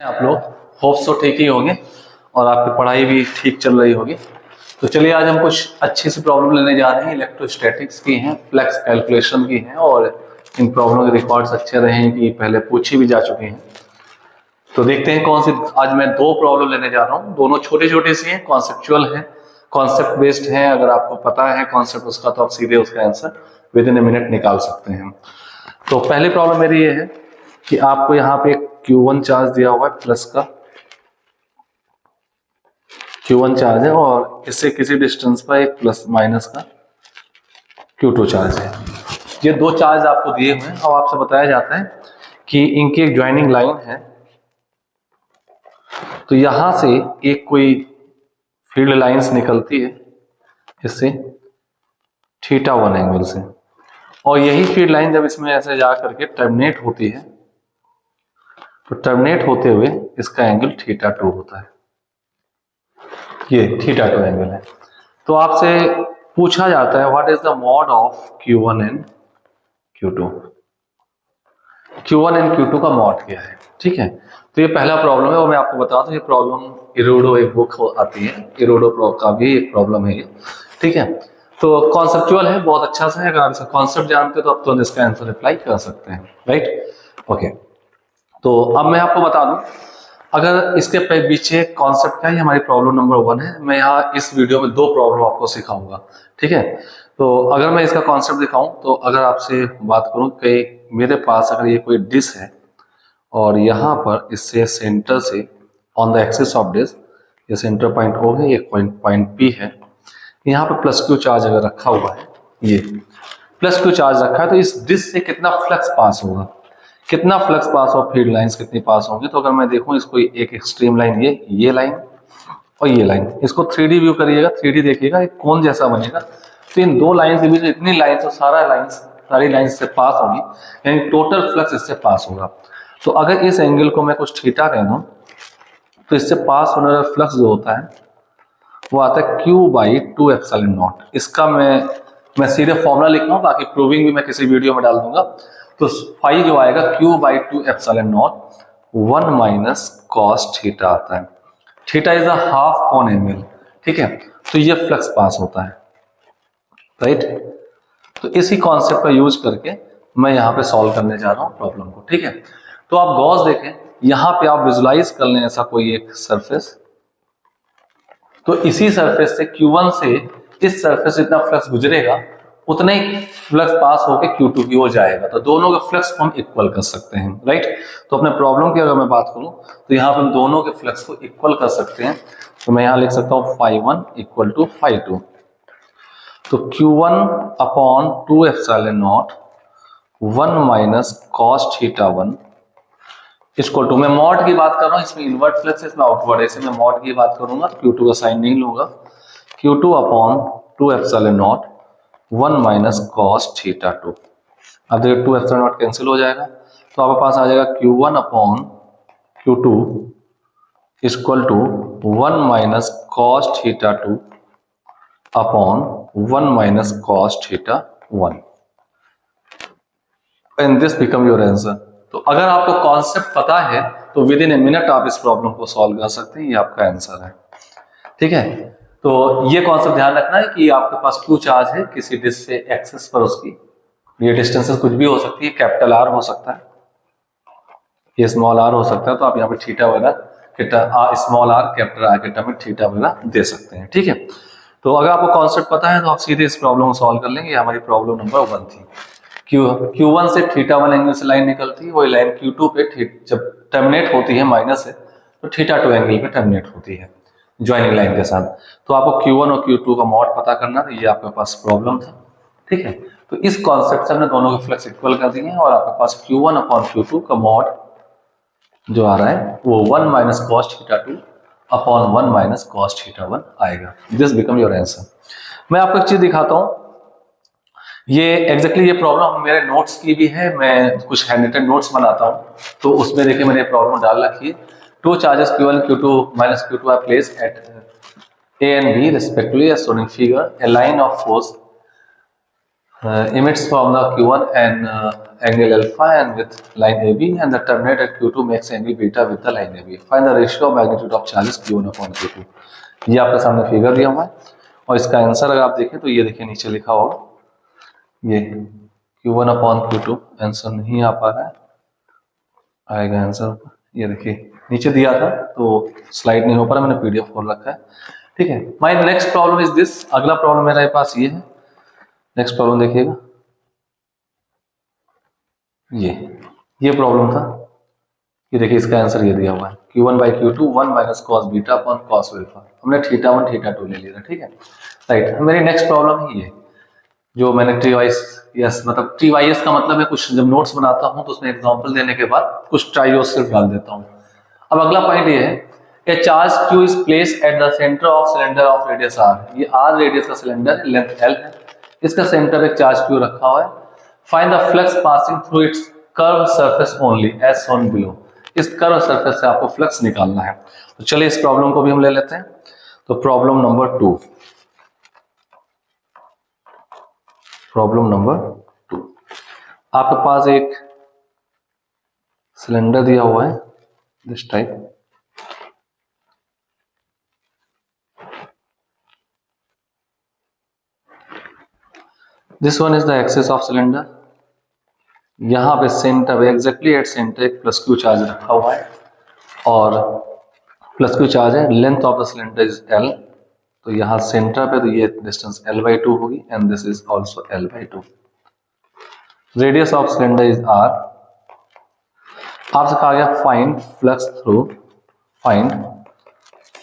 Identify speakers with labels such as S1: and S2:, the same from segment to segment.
S1: आप लोग होप्स तो ठीक ही होंगे और आपकी पढ़ाई भी ठीक चल रही होगी। तो चलिए आज हम कुछ अच्छी सी प्रॉब्लम लेने जा रहे हैं, इलेक्ट्रोस्टैटिक्स की हैं, फ्लक्स कैलकुलेशन की हैं और इन प्रॉब्लम के रिकॉर्ड्स अच्छे रहे हैं कि पहले पूछी भी जा चुकी हैं। तो देखते हैं कौन सी। आज मैं दो प्रॉब्लम लेने जा रहा हूँ, दोनों छोटे छोटे सी हैं, कॉन्सेप्चुअल हैं, कॉन्सेप्ट बेस्ड हैं। अगर आपको पता है कॉन्सेप्ट उसका तो आप सीधे उसका answer with in a minute निकाल सकते हैं। तो पहली प्रॉब्लम मेरी ये है कि आपको यहाँ पे Q1 चार्ज दिया हुआ है, प्लस का Q1 चार्ज है और इससे किसी डिस्टेंस पर एक प्लस माइनस का Q2 चार्ज है। ये दो चार्ज आपको दिए हुए हैं और आपसे बताया जाता है कि इनकी एक ज्वाइनिंग लाइन है। तो यहां से एक कोई फील्ड लाइंस निकलती है इससे θ1 एंगल से, और यही फील्ड लाइन जब इसमें ऐसे जा करके टर्मिनेट होती है तो टर्मिनेट होते हुए इसका एंगल θ2 होता है। ये θ2 एंगल है। तो आपसे पूछा जाता है what is the mod of Q1 and Q2। Q1 and Q2 का मॉड क्या है, ठीक है। तो ये पहला प्रॉब्लम है और मैं आपको बता दूं ये प्रॉब्लम इरोडो एक बुक आती है, इरोडो का भी एक प्रॉब्लम है ये, ठीक है। तो कॉन्सेप्चुअल है, बहुत अच्छा सा है। अगर आप इसका कॉन्सेप्ट जानते हो तो आप तो इसका आंसर अप्लाई कर सकते हैं, राइट। ओके, तो अब मैं आपको बता दूं अगर इसके पीछे कॉन्सेप्ट क्या है। हमारी प्रॉब्लम नंबर 1 है। मैं यहाँ इस वीडियो में दो प्रॉब्लम आपको सिखाऊंगा, ठीक है। तो अगर मैं इसका कॉन्सेप्ट दिखाऊं तो अगर आपसे बात करूं कि मेरे पास अगर ये कोई डिश है और यहाँ पर इससे सेंटर से on the axis of dish ये सेंटर पॉइंट O है, एक पॉइंट P है, यहाँ पर प्लस Q चार्ज अगर रखा हुआ है, ये प्लस Q चार्ज रखा है, तो इस डिश से कितना फ्लक्स पास होगा, कितना फ्लक्स पास और फील्ड लाइंस कितनी पास होंगी। तो अगर मैं देखूं इसको एक एक्सट्रीम लाइन ये लाइन और ये लाइन, इसको 3D व्यू करिएगा, 3D देखिएगा, एक कोन जैसा बनेगा। तो इन दो लाइन के बीच में इतनी लाइंस और सारी लाइंस से पास होगी, यानी टोटल फ्लक्स इससे पास होगा। तो अगर इस एंगल को मैं कुछ थीटा कह दूं तो इससे पास होने वाला फ्लक्स जो होता है वो आता है Q/2ε0। इसका मैं सीधे फॉर्मूला लिख रहा हूं, बाकी प्रूविंग भी मैं किसी वीडियो में डाल दूंगा। तो फाई जो आएगा Q/2ε0 1 माइनस कॉस थीटा आता है। Theta is a half cone angle, ठीक है। तो ये फ्लक्स पास होता है, राइट। तो इसी कॉन्सेप्ट का यूज करके मैं यहाँ पे सॉल्व करने जा रहा हूँ प्रॉब्लम को, ठीक है। तो आप गॉस देखें, यहाँ पे आप विजुलाइज कर लें ऐसा कोई एक सरफेस। तो इसी सरफेस से Q1 से इस सरफेस से इतना फ्लक्स गुजरेगा, उतना ही फ्लक्स पास होकर Q2 की ओर जाएगा। तो दोनों के फ्लक्स को हम इक्वल कर सकते हैं, राइट। तो अपने प्रॉब्लम की अगर मैं बात करूं तो यहाँ पर हम दोनों के फ्लक्स को इक्वल कर सकते हैं। तो मैं यहाँ लिख सकता हूँ φ1 इक्वल टू φ2। तो Q1/2ε0 1 minus cos θ1 equal to, मैं मॉड की बात कर रहा हूँ, इसमें इनवर्ट फ्लक्स है, इसमें आउटवर्ड है, इसमें मैं मॉड की बात करूंगा तो Q2 का साइन नहीं लूंगा। Q2/2ε0 1 minus cos θ2। अब देखिए 2ε0 कैंसिल हो जाएगा, तो आपके पास आ जाएगा Q1/Q2 equal to 1 minus cos θ2 upon 1 minus cos θ1 and this become your answer. तो अगर आपको कॉन्सेप्ट पता है तो विद इन ए मिनट आप इस प्रॉब्लम को सॉल्व कर सकते हैं, ये आपका आंसर है, ठीक है। तो ये कॉन्सेप्ट ध्यान रखना है कि आपके पास Q चार्ज है किसी डिश से एक्सिस पर, उसकी ये डिस्टेंसेस कुछ भी हो सकती है, कैपिटल R हो सकता है, ये स्मॉल r हो सकता है। तो आप यहाँ पे थीटा वगैरह स्मॉल r कैपिटल R के टर्म में थीटा वगैरह दे सकते हैं, ठीक है। तो अगर आपको कॉन्सेप्ट पता है तो आप सीधे इस प्रॉब्लम को सॉल्व कर लेंगे। हमारी प्रॉब्लम नंबर 1 थी। Q1 से θ1 एंगल से लाइन निकलती है, वही लाइन Q2 पे जब टर्मिनेट होती है माइनस से तो θ2 एंगल पे टर्मिनेट होती है ज्वाइनिंग लाइन के साथ। तो आपको Q1 और Q2 का मॉड पता करना था, ये आपके पास प्रॉब्लम था, ठीक है। तो इस कॉन्सेप्ट से हमने दोनों के फ्लक्स इक्वल कर दिए हैं और आपके पास Q1/Q2 का मॉड जो आ रहा है वो 1 minus cos θ2 upon 1 minus cos θ1 आएगा। This become your answer. मैं आपको एक चीज दिखाता हूं, ये एग्जैक्टली ये प्रॉब्लम मेरे नोट्स की भी है, मैं कुछ हैंडरिटन नोट्स बनाता हूं तो उसमें देखिए मैंने प्रॉब्लम डाल रखी है। 2 charges Q1 Q2 minus Q2 are placed at A and B respectively as shown in figure. A line of force emits from the Q1 and angle alpha and with line AB and the terminate at Q2 makes angle beta with the line AB. Find the ratio of magnitude of charges Q1 upon Q2. ये आपके सामने figure दिया हुआ है और इसका answer अगर आप देखें तो ये देखिए नीचे लिखा होगा ये Q1 upon Q2 आंसर नहीं आ पा रहा है, आएगा आंसर ये देखिए नीचे दिया था तो स्लाइड नहीं हो पा रहा, मैंने PDF खोल रखा है, ठीक है। My next problem is this, अगला प्रॉब्लम मेरे पास ये है, नेक्स्ट प्रॉब्लम देखिएगा, ये प्रॉब्लम था, ये देखिए इसका आंसर ये दिया हुआ है Q1 by Q2 1 minus cos beta upon cos alpha, हमने θ1 θ2 ले लिया, ठीक है राइट। मेरी नेक्स्ट प्रॉब्लम है ये जो मैंने TYS मतलब TYS का मतलब है कुछ जब नोट्स बनाता हूं तो उसमें एग्जांपल देने के बाद कुछ ट्राइओस सिर्फ डाल देता हूं। अब अगला पॉइंट ये है, ए charge Q is placed at the centre of cylinder of radius R, ये R रेडियस का सिलेंडर लेंथ L है, इसका सेंटर एक चार्ज Q रखा हुआ है, find the flux passing through its curve surface only as shown below, इस curve surface से आपको फ्लक्स निकालना है। तो चलिए इस प्रॉब्लम को भी हम ले लेते हैं। तो प्रॉब्लम नंबर 2, प्रॉब्लम नंबर 2, आपके पास एक सिलेंडर दिया हुआ है this type, this one is the axis of cylinder, यहां पे सेंटर एग्जैक्टली एट सेंटर एक प्लस क्यू चार्ज रखा हुआ है और प्लस क्यू चार्ज है, length of the cylinder is L, तो यहाँ सेंटर पे तो ये डिस्टेंस L/2 होगी and this is also L/2, radius of cylinder is R, आपसे कहा गया find flux through, find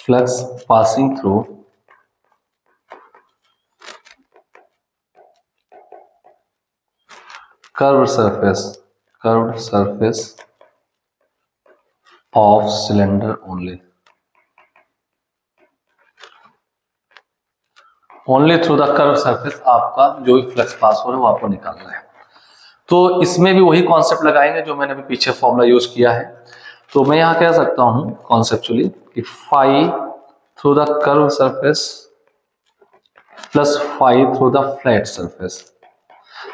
S1: flux passing through curved surface of cylinder only through the curved surface, आपका जो भी फ्लक्स पास हो रहा है वो आपको निकालना है। तो इसमें भी वही कॉन्सेप्ट लगाएंगे जो मैंने अभी पीछे फॉर्मूला यूज किया है, तो मैं यहाँ कह सकता हूं कॉन्सेप्चुअली कि phi through the curve surface plus phi through the flat surface.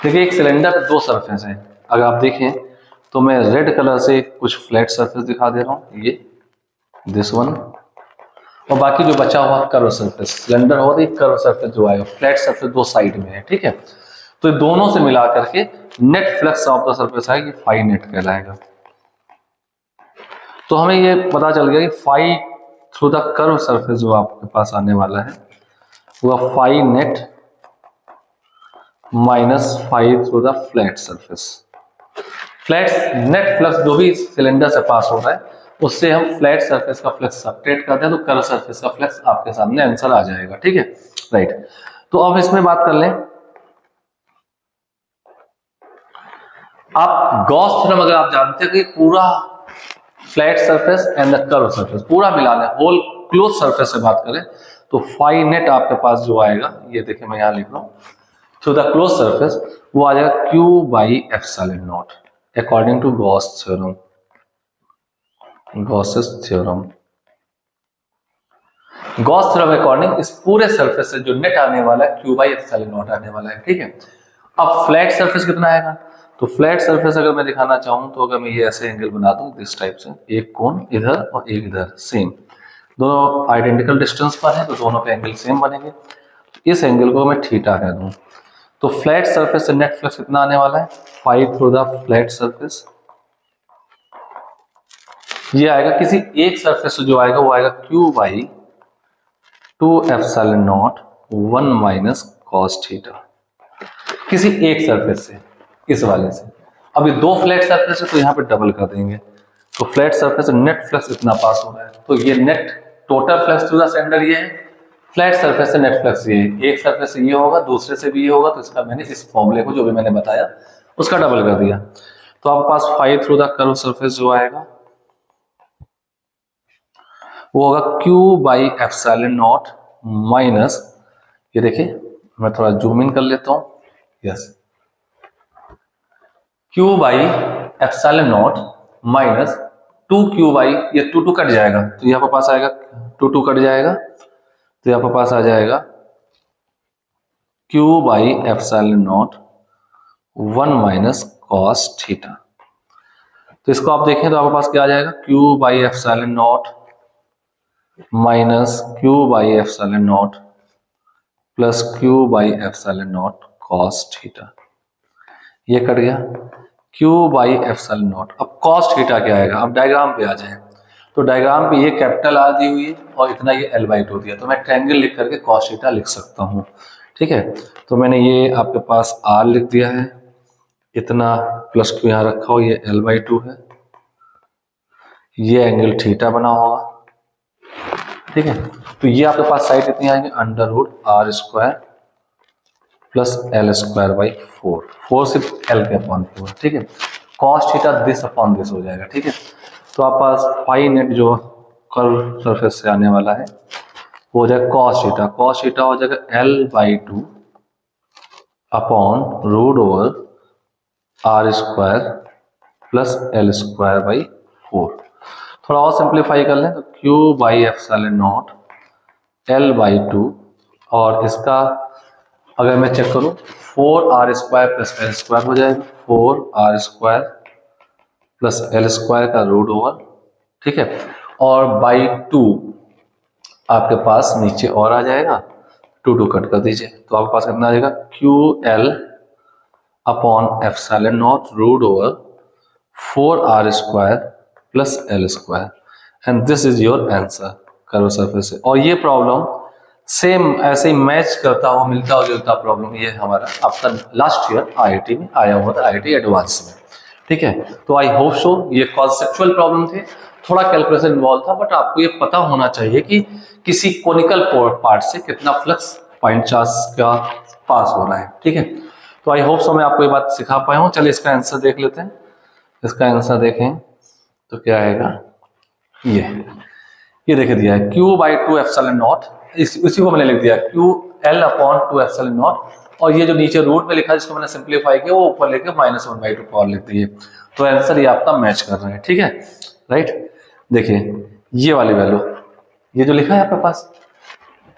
S1: देखिए एक सिलेंडर पे दो सरफेस है, अगर आप देखें तो मैं रेड कलर से कुछ फ्लैट सरफेस दिखा दे रहा हूं, ये दिस वन, और बाकी जो बचा हुआ कर्व सरफेस, सिलेंडर हो तो एक कर्व सरफेस जो आएगा, फ्लैट सरफेस दो साइड में है, ठीक है। तो ये दोनों से मिला करके net flux of the surface आएगी, फाई नेट कहलाएगा। तो हमें ये पता चल गया कि phi through the curve surface जो आपके पास आने वाला है वह phi net minus phi through the flat surface. Flat net flux जो भी सिलेंडर से पास हो रहा है उससे हम फ्लैट सरफेस का फ्लक्स सब्ट्रैक्ट करते हैं तो कर्व सरफेस का फ्लक्स आपके सामने आंसर आ जाएगा, ठीक है राइट। तो अब इसमें बात कर लें, आप गॉस थ्योरम अगर आप जानते हैं कि पूरा flat surface and the curve surface पूरा मिलाना है, होल क्लोज सरफेस से बात करें तो फाई नेट आपके पास जो आएगा, ये देखिए मैं यहां लिख रहा हूं थ्रू द क्लोज सरफेस, वो आ जाएगा Q by epsilon not according to Gauss theorem, Gauss's theorem. Gauss theorem according इस पूरे सरफेस से जो नेट आने वाला है Q by एप्सिलॉन नॉट आने वाला है, ठीक है। अब फ्लैट सरफेस कितना आएगा, तो फ्लैट सरफेस अगर मैं दिखाना चाहूं तो अगर मैं ये ऐसे एंगल बना दूं दिस टाइप से, एक कोण इधर और एक इधर, सेम दोनों आइडेंटिकल डिस्टेंस पर है तो दोनों पे एंगल सेम बनेंगे, इस एंगल को मैं थीटा कह दूं, तो फ्लैट सरफेस से नेट फ्लक्स कितना आने वाला है, phi through the flat surface, ये आएगा किसी एक सरफेस से जो आएगा वो आएगा Q by 2 epsilon not 1 minus cos theta, किसी एक सरफेस से, इस वाले से। अब ये दो फ्लैट सरफेस है तो यहाँ पे डबल कर देंगे, तो फ्लैट सरफेस से नेट फ्लक्स इतना पास हो रहा है, तो ये net total flux through the cylinder ये है, फ्लैट सरफेस से नेट फ्लक्स ये है, एक सरफेस से ये होगा दूसरे से भी ये होगा, तो इसका मैंने इस फॉर्मूले को जो भी मैंने बताया उसका डबल कर दिया, तो आपके पास phi through the curve surface जो आएगा वो होगा Q by epsilon not minus, ये देखिए मैं थोड़ा जूम इन कर लेता हूं, yes, Q by epsilon not minus 2Q by, ये 2 कट जाएगा तो यहाँ पर पास आएगा 2 कट जाएगा तो यहाँ पर पास आ जाएगा Q by epsilon not 1 minus cos theta. तो इसको आप देखें तो आपके पास क्या आ जाएगा, Q by epsilon not minus Q by epsilon not plus Q by epsilon not cos theta. ये कट गया, क्यू बाई एप्सिलॉन नॉट। अब कॉस थीटा क्या आएगा, अब डायग्राम पे आ जाए तो डायग्राम पे ये कैपिटल आर दी हुई है और इतना ये L/2 दिया, तो मैं ट्रायंगल लिख करके कॉस थीटा लिख सकता हूँ। ठीक है, तो मैंने ये आपके पास आर लिख दिया है, इतना प्लस क्यू यहाँ रखा हो, ये L/2 है, ये एंगल थीटा बना होगा। ठीक है, तो ये आपके पास साइड कितनी आएंगे, under root R square plus L square by 4 सिर्फ एल के अपॉन 4। ठीक है, cos theta this upon this हो जाएगा। ठीक है, तो आप पास फाई नेट जो कर्व सरफेस से आने वाला है वो हो जाएगा कॉस थीटा हो जाएगा L/2 upon root over R square plus L square by 4। थोड़ा और सिंप्लीफाई कर लें तो Q by epsilon not L/2 और इसका अगर मैं चेक करूं 4r square plus L square हो जाएगा, 4r square plus L square का रूट ओवर। ठीक है, और बाई 2 आपके पास नीचे और आ जाएगा, 2 कट कर दीजिए तो आपके पास कितना आ जाएगा, QL upon epsilon not root over 4r square plus L square and this is your answer curve surface. और ये प्रॉब्लम सेम ऐसे ही मैच करता हुआ मिलता हुआ जुलता प्रॉब्लम ये हमारा आपका लास्ट ईयर IIT में आया हुआ था, IIT एडवांस में। ठीक है, तो आई होप सो ये कॉन्सेप्चुअल प्रॉब्लम थे, थोड़ा कैलकुलेशन इन्वॉल्व था, बट आपको ये पता होना चाहिए कि किसी कोनिकल पार्ट से कितना फ्लक्स पॉइंट चार्ज का पास हो रहा है। ठीक है, तो आई होप सो मैं आपको ये बात सिखा पाया हूँ। चलिए इसका आंसर देख लेते हैं। इसका आंसर देखें तो क्या आएगा, ये देखिए दिया है Q/2 एप्सिलॉन नॉट, इसी को मैंने लिख दिया QL अपॉन 2 एप्सिलॉन नॉट, और ये जो नीचे रूट में लिखा है जिसको मैंने सिंप्लीफाई किया वो ऊपर लेके -1/2 पावर लिख दिए। तो आंसर ये आपका मैच कर रहा है। ठीक है, राइट, देखिए ये वाली वैल्यू, ये जो लिखा है आपके पास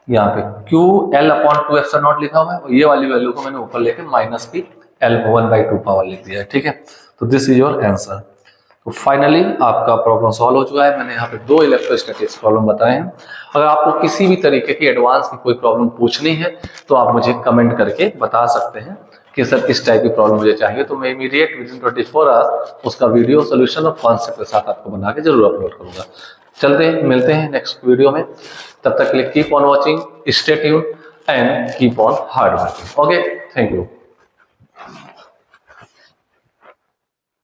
S1: यहाँ पे QL अपॉन 2 एप्सिलॉन नॉट लिखा हुआ है, और ये वाली वैल्यू को मैंने ऊपर लेके माइनस की L/1/2 पावर लिख दिया है। ठीक है, तो दिस इज योर आंसर। तो फाइनली आपका प्रॉब्लम सॉल्व हो चुका है। मैंने यहाँ पे 2 इलेक्ट्रोस्टैटिक्स प्रॉब्लम बताए हैं। अगर आपको किसी भी तरीके की एडवांस की कोई प्रॉब्लम पूछनी है तो आप मुझे कमेंट करके बता सकते हैं कि सर इस टाइप की प्रॉब्लम मुझे चाहिए, तो मैं इमीडिएट विदिन 24 आवर्स उसका वीडियो सोल्यूशन और कॉन्सेप्ट के साथ आपको बना के जरूर अपलोड करूंगा। चलते हैं, मिलते हैं नेक्स्ट वीडियो में। तब तक के लिए keep on watching, stay tuned and keep on hard working. Okay, thank you.